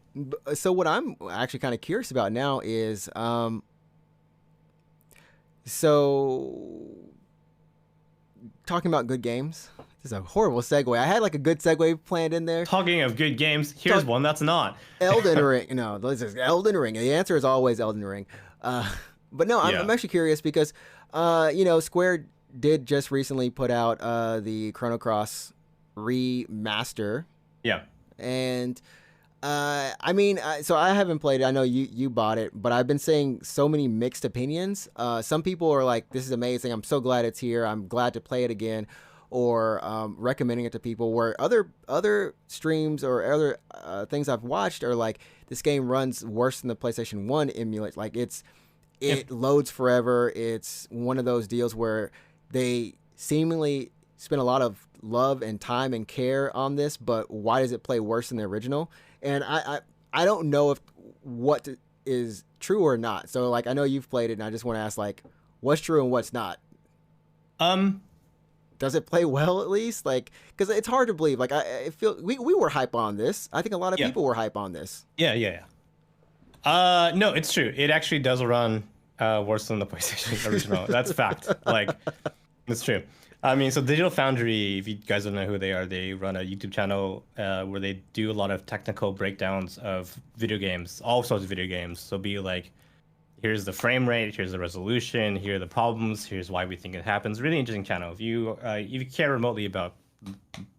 So what I'm actually kind of curious about now is, so talking about good games. This is a horrible segue. I had like a good segue planned in there. Talking of good games, here's one that's not. Elden Ring. No, this is Elden Ring. The answer is always Elden Ring. But no, I'm Yeah. actually curious because, Square did just recently put out the Chrono Cross remaster, Yeah. and so I haven't played it. I know you bought it, but I've been saying so many mixed opinions. Some people are like, "This is amazing. I'm so glad it's here. I'm glad to play it again," or recommending it to people. Where other streams or other things I've watched are like, "This game runs worse than the PlayStation One emulate. Like Yep. it loads forever. It's one of those deals where they seemingly spend a lot of love and time and care on this, but why does it play worse than the original?" And I don't know if what is true or not. So like I know you've played it, and I just want to ask like, what's true and what's not. Um Does it play well at least? Like, because it's hard to believe. Like I feel we were hype on this. I think a lot of yeah. people were hype on this. Yeah. No, it's true. It actually does run worse than the PlayStation original. That's fact. Like, it's true. I mean, so Digital Foundry, if you guys don't know who they are, they run a YouTube channel where they do a lot of technical breakdowns of video games, all sorts of video games. So be like, here's the frame rate, here's the resolution, here are the problems, here's why we think it happens. Really interesting channel. If you care remotely about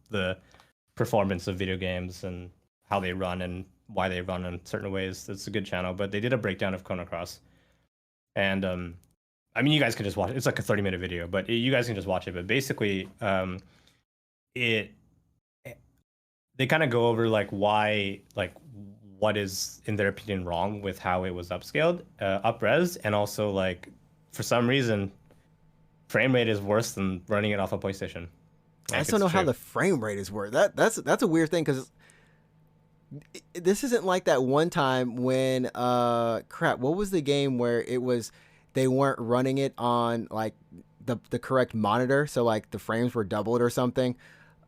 the performance of video games and how they run and why they run in certain ways, it's a good channel. But they did a breakdown of Chrono Cross, and I mean, you guys can just watch it. It's like a 30-minute video, but you guys can just watch it. But basically, it they kind of go over like why, like what is in their opinion wrong with how it was upscaled, upres, and also like for some reason, frame rate is worse than running it off a PlayStation. I Like, just don't it's know how true. the frame rate is worth. That's a weird thing because this isn't like that one time when crap. What was the game where it was they weren't running it on like the correct monitor, so like the frames were doubled or something.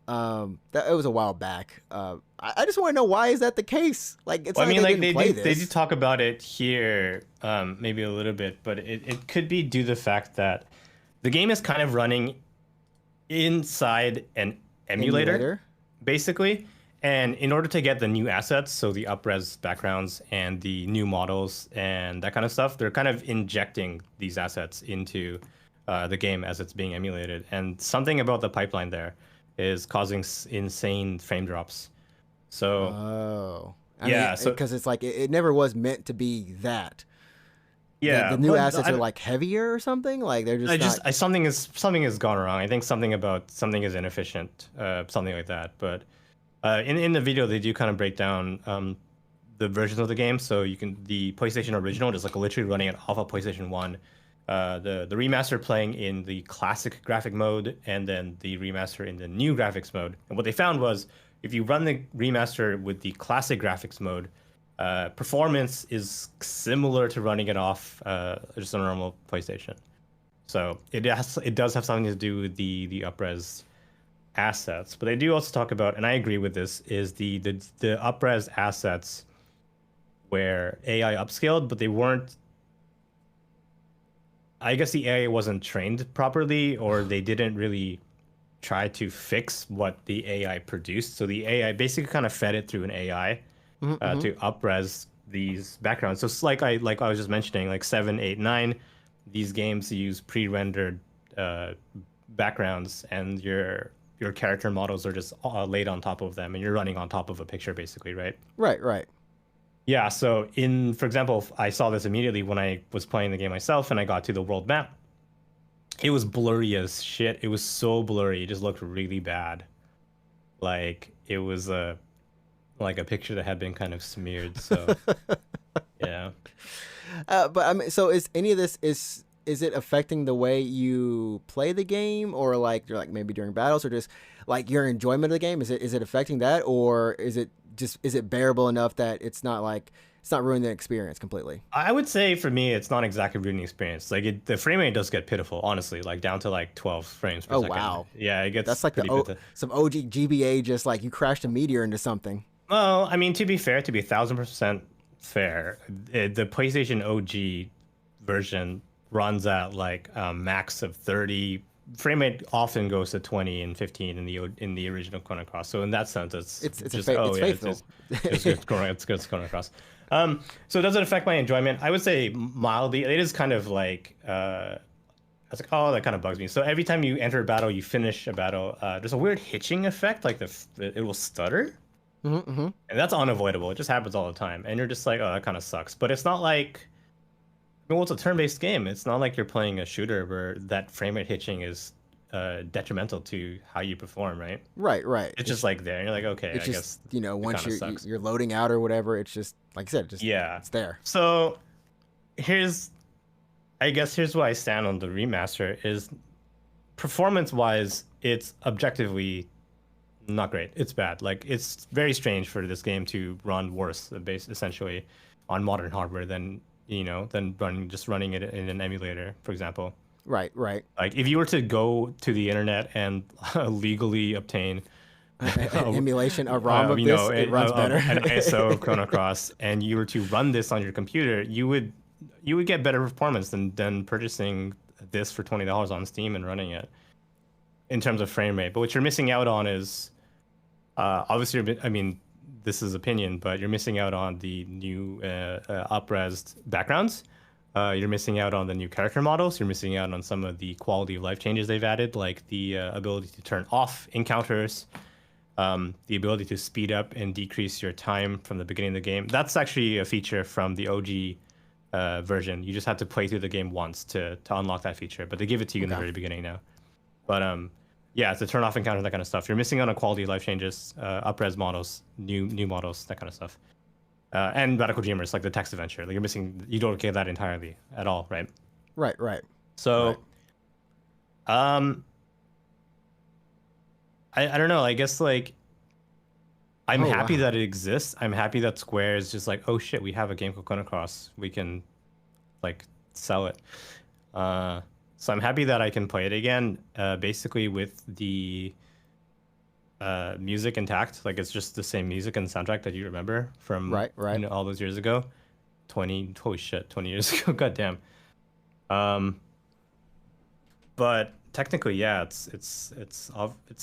That it was a while back. I just want to know why is that the case? Like it's Well, not I mean, like they like didn't play they do this. talk about it here, maybe a little bit, but it could be due to the fact that the game is kind of running inside an emulator, Emulator. basically, And in order to get the new assets, so the up-res backgrounds and the new models and that kind of stuff, they're kind of injecting these assets into the game as it's being emulated. And something about the pipeline there is causing insane frame drops. So Oh, I mean, yeah, so because it's like it never was meant to be that. The yeah, new but assets are like heavier or something. Like they're just not. something has gone wrong. I think something is inefficient, something like that. But in the video, they do kind of break down the versions of the game. So you can the PlayStation original, just like literally running it off of PlayStation 1. The remaster playing in the classic graphic mode, and then the remaster in the new graphics mode. And what they found was if you run the remaster with the classic graphics mode, performance is similar to running it off just a normal PlayStation. So it does have something to do with the up-res assets. But they do also talk about, and I agree with this, is the up-res assets where AI upscaled, but they weren't. I guess the AI wasn't trained properly, or they didn't really try to fix what the AI produced. So the AI basically kind of fed it through an AI Mm-hmm. to up-res these backgrounds. So it's like I was just mentioning, like 7, 8, 9, these games use pre-rendered backgrounds, and your character models are just laid on top of them, and you're running on top of a picture, basically, right? Right, right. Yeah. So for example, I saw this immediately when I was playing the game myself, and I got to the world map. It was blurry as shit. It was so blurry. It just looked really bad. Like it was like a picture that had been kind of smeared. So yeah. But I mean, so is any of this is it affecting the way you play the game, or like you're like maybe during battles, or just like your enjoyment of the game? Is it affecting that, or is it bearable enough that it's not ruining the experience completely? I would say for me, it's not exactly ruining the experience. Like the frame rate does get pitiful, honestly, like down to like 12 frames per Oh second. wow, Yeah, it gets that's like pretty pitiful. some OG GBA, just like you crashed a meteor into something. Well, I mean, to be fair, to be 1,000% fair, the PlayStation OG version runs at like a max of 30. Frame rate often goes to 20 and 15 in the original Chrono Cross. So in that sense, it's just It's faithful. it's good Chrono Cross. So does it affect my enjoyment? I would say mildly. It is kind of like I was like, oh, that kind of bugs me. So every time you enter a battle, you finish a battle. There's a weird hitching effect, like it will stutter. Mm-hmm. And that's unavoidable. It just happens all the time. And you're just like, oh, that kind of sucks. But it's not like, well, it's a turn-based game. It's not like you're playing a shooter where that frame rate hitching is detrimental to how you perform, right? Right, right. It's just like there. And you're like, okay, It's I just guess it once kind of sucks. you're loading out or whatever, it's just like I said, just Yeah. it's there. So I guess here's where I stand on the remaster is performance-wise, it's objectively not great. It's bad. Like it's very strange for this game to run worse, essentially, on modern hardware than running it in an emulator, for example. Right, right. Like if you were to go to the internet and legally obtain, An emulation, a ROM of this, it runs better. an ISO of Chrono Cross, and you were to run this on your computer, you would get better performance than purchasing this for $20 on Steam and running it in terms of frame rate. But what you're missing out on is obviously, I mean, this is opinion, but you're missing out on the new up-res backgrounds. You're missing out on the new character models. You're missing out on some of the quality of life changes they've added, like the ability to turn off encounters, the ability to speed up and decrease your time from the beginning of the game. That's actually a feature from the OG version. You just have to play through the game once to unlock that feature, but they give it to you in the very beginning now. But yeah, it's a turn off encounter, that kind of stuff. You're missing out on quality of life changes, up-res models, new models, that kind of stuff. And radical dreamers, like the text adventure. Like you don't get that entirely at all, right? Right, right. So, right. I don't know. I guess like I'm happy that it exists. I'm happy that Square is just like, oh shit, we have a game called Chrono Cross. We can like sell it. So I'm happy that I can play it again, basically with the music intact. Like it's just the same music and soundtrack that you remember from right. All those years ago. 20 years ago. God damn. But technically, yeah, it's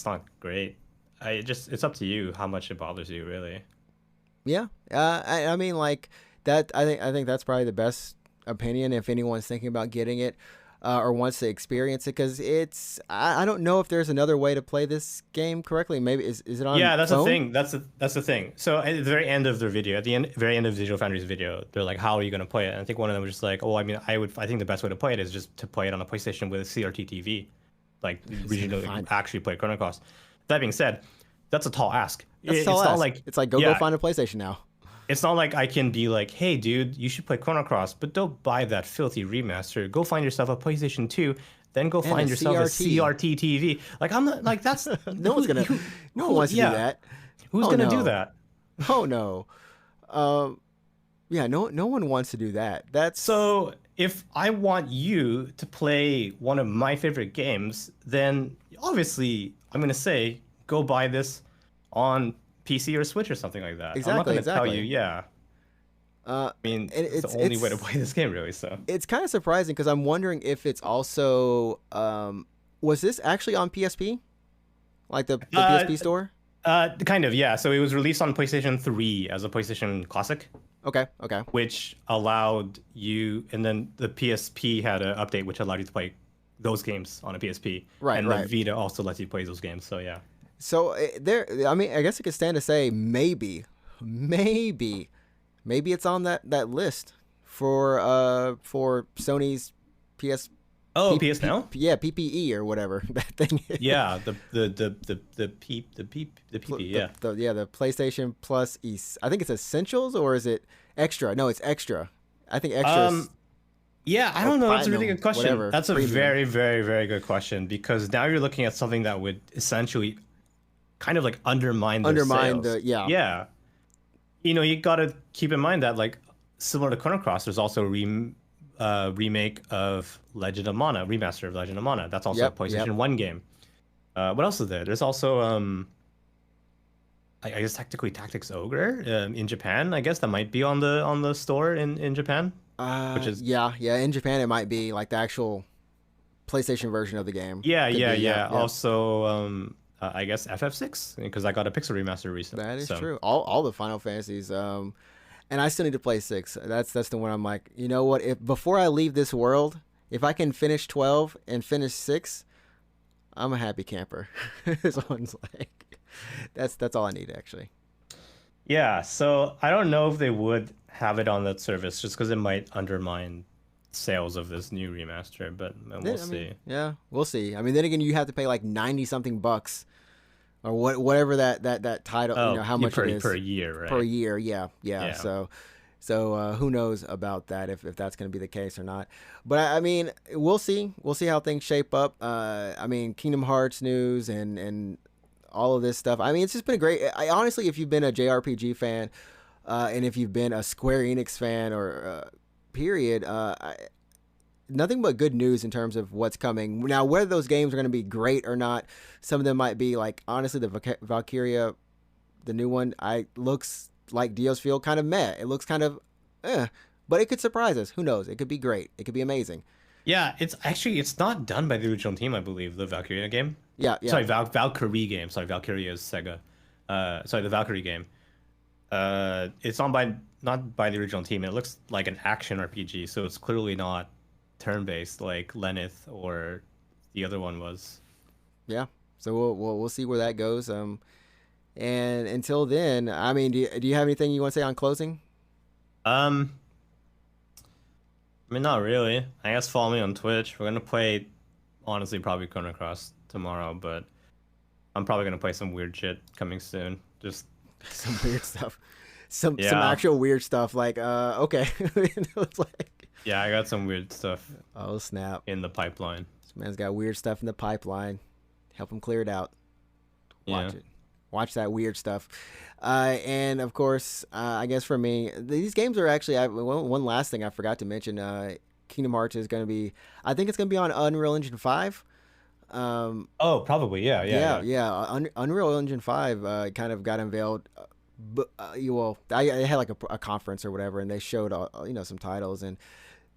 not great. it's up to you how much it bothers you, really. Yeah. I mean, like that. I think that's probably the best opinion if anyone's thinking about getting it or wants to experience it, because I don't know if there's another way to play this game correctly. Maybe is it on Yeah, that's the phone? thing. That's the thing. So at the very end of their video, at the very end of Digital Foundry's video, they're like, "How are you going to play it?" And I think one of them was just like, "Oh, I mean, I think the best way to play it is just to play it on a PlayStation with a CRT TV, like Who's gonna regionally find? actually play Chrono Cross." That being said, that's a tall ask. That's all It's I not ask. like, It's like go yeah, find a PlayStation now. it's not like I can be like, "Hey, dude, you should play Chrono Cross, but don't buy that filthy remaster. Go find yourself a PlayStation 2, then go And a find yourself a CRT. CRT TV." Like, I'm not like that's No one's gonna. No one wants to do yeah, that. who's Oh gonna do no. that? Oh no. Um. Yeah. No one wants to do that. That's So if I want you to play one of my favorite games, then obviously I'm gonna say go buy this on PC or Switch or something like that. I'm not exactly. gonna tell you, Exactly. yeah. Uh. I mean, And it's the only way to play this game, really. So it's kind of surprising because I'm wondering if it's also was this actually on PSP, like the uh, PSP store? kind of, yeah. So it was released on PlayStation 3 as a PlayStation Classic, Okay. Okay. which allowed you, and then the PSP had an update which allowed you to play those games on a PSP, Right. and Right. the Vita also lets you play those games. So yeah. So there. I mean, I guess it could stand to say maybe it's on that list for Sony's PS. Oh, PS Now? Yeah, PPE or whatever that thing is. Yeah, the PP, yeah. The PlayStation Plus. I think it's Essentials, or is it Extra? No, it's Extra. I think Extra. Yeah, I Or don't know. That's a really Platinum, good question. whatever, That's a premium. very, very, very good question, because now you're looking at something that would essentially kind of like undermine their Undermine sales. yeah. Yeah. You gotta keep in mind that, like, similar to Chrono Cross, there's also a remake of Legend of Mana, remaster of Legend of Mana. That's also a PlayStation 1 game. What else is there? There's also I guess technically Tactics Ogre in Japan. I guess that might be on the store in Japan, which is Yeah. In Japan, it might be like the actual PlayStation version of the game. yeah, Could yeah, be, yeah. Also, I guess FF6, because I got a Pixel remaster recently. That is so. true. All the Final Fantasies. And I still need to play 6. That's the one I'm like, you know what? If before I leave this world, if I can finish 12 and finish 6, I'm a happy camper. This one's like, that's all I need actually. Yeah, so I don't know if they would have it on that service, just because it might undermine sales of this new remaster, but we'll see. Yeah, we'll see. I mean, then again, you have to pay like 90 something bucks or whatever that title, how much per, it is per year, right? per year. Yeah. Yeah. So who knows about that, if that's going to be the case or not. But I mean, we'll see. We'll see how things shape up. I mean, Kingdom Hearts news and all of this stuff. I mean, it's just been a great. I honestly, if you've been a JRPG fan, and if you've been a Square Enix fan or period, nothing but good news in terms of what's coming. Now, whether those games are going to be great or not, some of them might be like, honestly, the Valkyria, the new one, looks like Dio's Field kind of meh. It looks kind of but it could surprise us. Who knows? It could be great. It could be amazing. Yeah, it's not done by the original team, I believe, the Valkyria game. Yeah. Sorry, Valkyrie game. Sorry, Valkyria is Sega. Sorry, the Valkyrie game. It's not by the original team. It looks like an action RPG, so it's clearly not turn-based like Lenneth or the other one was. Yeah. So we'll see where that goes. And until then, I mean, do you have anything you want to say on closing? I mean, not really. I guess follow me on Twitch. We're gonna play, honestly, probably Chrono Cross tomorrow, but I'm probably gonna play some weird shit coming soon. Just Some weird stuff. Some Yeah. actual weird stuff. Like okay. It's like, yeah, I got some weird stuff oh snap. in the pipeline. This man's got weird stuff in the pipeline. Help him clear it out. Watch Yeah. it. Watch that weird stuff. And of course, I guess for me, these games are actually. One last thing I forgot to mention. Kingdom Hearts is going to be. I think it's going to be on Unreal Engine 5. Oh, probably. Yeah. Unreal Engine 5 kind of got unveiled. But I had like a conference or whatever, and they showed some titles and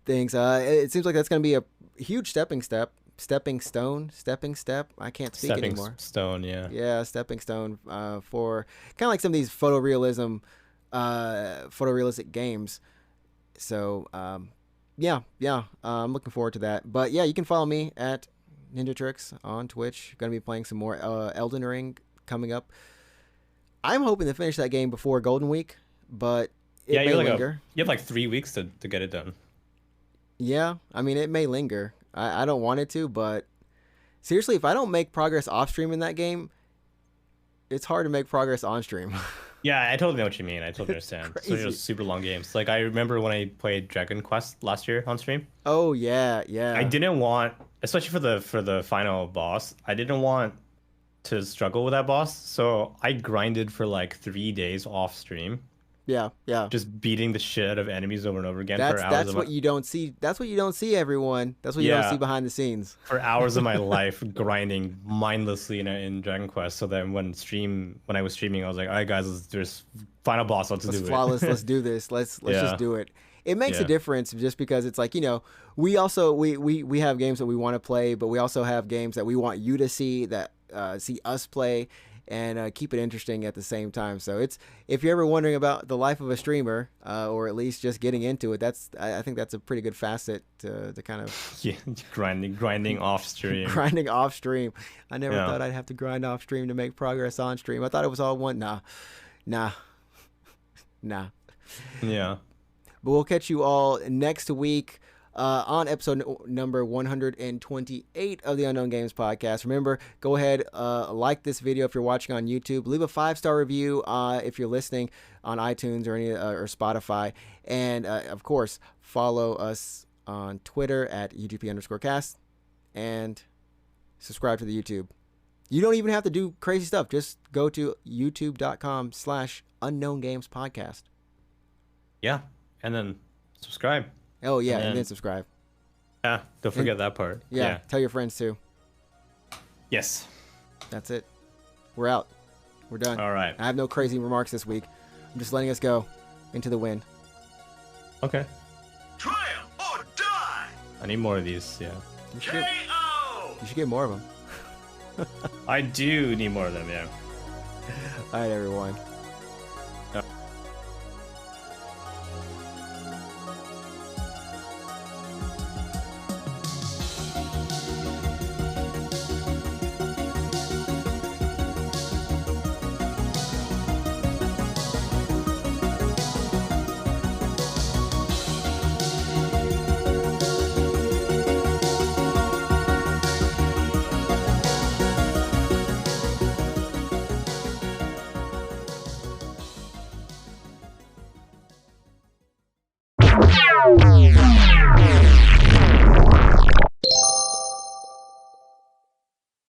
things. It seems like that's going to be a huge stepping stepping step. I can't speak Stepping anymore. stone, yeah. Yeah, stepping stone for kind of like some of these photorealistic games. So yeah, I'm looking forward to that. But yeah, you can follow me at NinjaTrix on Twitch. Going to be playing some more Elden Ring coming up. I'm hoping to finish that game before Golden Week, but it Yeah, may linger. you have like 3 weeks to get it done. Yeah, I mean, it may linger. I don't want it to, but seriously, if I don't make progress off stream in that game, it's hard to make progress on stream. Yeah, I totally know what you mean. I totally understand. So Crazy. those super long games. Like I remember when I played Dragon Quest last year on stream. Oh yeah, I yeah, didn't want, especially for the final boss, I didn't want to struggle with that boss. So I grinded for like 3 days off stream, yeah. just beating the shit out of enemies over and over again for hours That's of what my, you don't see. That's what you don't see, everyone. That's what you don't see yeah, behind the scenes. for hours of my life grinding mindlessly in Dragon Quest. So then when I was streaming, I was like, all right, guys, let's do this final boss. Let's do Flawless. it. Let's do this. Let's Yeah, just do it. It makes a yeah, difference just because it's like, we also we have games that we want to play, but we also have games that we want you to see that see us play and keep it interesting at the same time. So it's, if you're ever wondering about the life of a streamer or at least just getting into it, I think that's a pretty good facet to kind of yeah. Grinding off stream. grinding off stream. I never Yeah, thought I'd have to grind off stream to make progress on stream. I thought it was all one. Nah, nah. yeah. But we'll catch you all next week on episode number 128 of the Unknown Games podcast. Remember, go ahead, like this video if you're watching on YouTube. Leave a 5-star review if you're listening on iTunes or Spotify. And, of course, follow us on Twitter at UGP_cast and subscribe to the YouTube. You don't even have to do crazy stuff. Just go to youtube.com/Unknown Games podcast. Yeah. And then subscribe. Oh, yeah, And and then then, subscribe. yeah, don't forget that part. Yeah, Yeah. tell your friends too. Yes. That's it. We're out. We're done. All right. I have no crazy remarks this week. I'm just letting us go into the wind. Okay. Triumph or die! I need more of these. Yeah. KO! You should get more of them. I do need more of them. Yeah. All right, everyone. KO!